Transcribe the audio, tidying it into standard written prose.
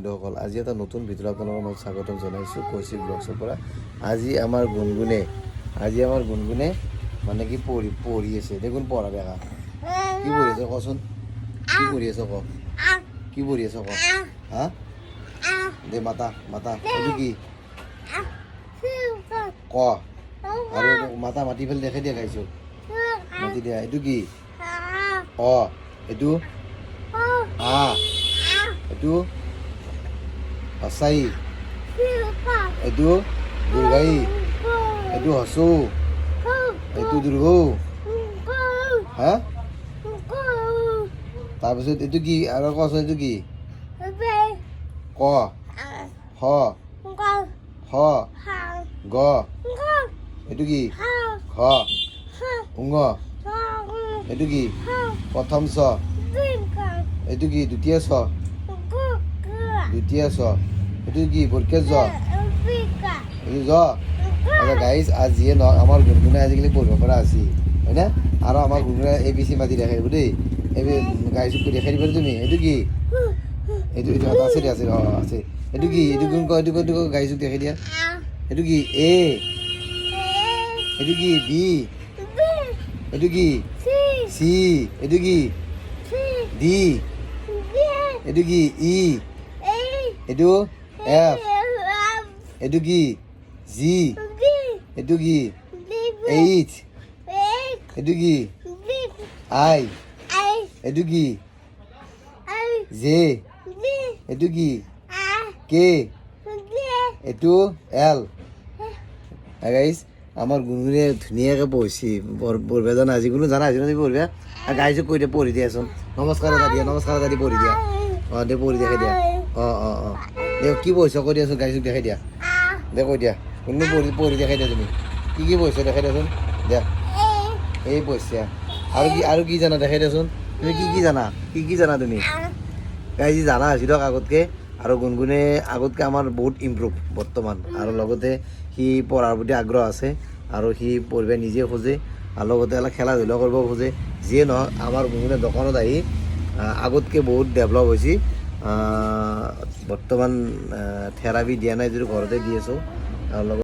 বন্ধুসকল, আজি এটা নতুন ভিডিঅ' আপোনালোকৰ মই স্বাগতম জনাইছোঁ কৌশিক ব্লগছৰ পৰা। আজি আমাৰ গুণগুণে মানে কি পঢ়ি আছে। দেখোন পঢ়া বেয়া। কি পঢ়ি আছে কচোন? কি পঢ়ি আছে ক? কি পঢ়ি আছে ক? হা দে মাতা এইটো কি ক? আৰু মাতা মাতি ফেলে দেখাই দিয়া খাইছোঁ। মাতি দিয়া। এইটো কি? অ। এইটো আ। এইটো হসাই। এইটো দুৰ্গাই। এইটো হসু। এইটো দুৰ্গৌ। হা তাৰপিছত এইটো কি আৰু কচোন? এইটো কি? ক হ হ গ। এইটো কি? খ উঙ। এইটো কি? প্ৰথম চ। এইটো কি? দ্বিতীয় ছ। দ্বিতীয় ছ। এইটো কি? বৰকে জ। এইটো জ। আচ্ছা গাইজ, আজ যিয়ে নহওক আমাৰ গুণগুণে আজিকালি পঢ়িব পৰা আছে, হয়নে? আৰু আমাৰ গুণগুণে ABC মাতি দেখাই দিব দেই। এই গাইজক দেখাই দিবা তুমি। এইটো কি? এইটো আছে দিয়া আছে আছে। এইটো কি? এইটো কোন ক? এইটো গাইজক দেখাই দিয়া। এইটো কি? এ। এইটো কি? বি। এইটো কি? চি। এইটো কি? ডি। এইটো কি? ই। এইটো এফ। এইটো কি? জি। এইটো কি? এইচ। এইটো কি? আই। এইটো কি? জে। এইটো কি? কে। এইটো এল। গাইজ আমাৰ গুণগুণে ধুনীয়াকৈ পঢ়িছে। পঢ়িব জানা আজি কোনো জানা আজি পঢ়িবা। আৰু গাইজক কৈ দিয়া পঢ়ি দিয়াচোন। নমস্কাৰ এটা দিয়া, নমস্কাৰ এটা দি পঢ়ি দিয়া। অঁ দে পঢ়ি দেখাই দিয়া। অঁ দে কি পঢ়িছ কৈ দিয়াচোন। গাইজক দেখাই দিয়া। দে কৈ দিয়া কোনো পঢ়ি দেখাই দিয়া তুমি। কি পঢ়িছ দেখাই দিয়াচোন। দিয়া এই পঢ়িছা। আৰু কি জানা দেখাই দিয়াচোন। তুমি কি জানা? কি জানা তুমি? গাইজ জানা হৈছি দিয়ক আগতকৈ। আৰু গুণগুণে আগতকৈ আমাৰ বহুত ইম্প্ৰুভ বৰ্তমান। আৰু লগতে সি পঢ়াৰ প্ৰতি আগ্ৰহ আছে আৰু সি পঢ়িব নিজে খোজে আৰু লগতে অলপ খেলা ধূলা কৰিব খোজে। যিয়ে নহওক আমাৰ গুণগুণে দোকানত আহি আগতকৈ বহুত ডেভেলপ হৈছে। বৰ্তমান থেৰাপি দিয়া নাই যদিও ঘৰতে দি আছোঁ আৰু লগত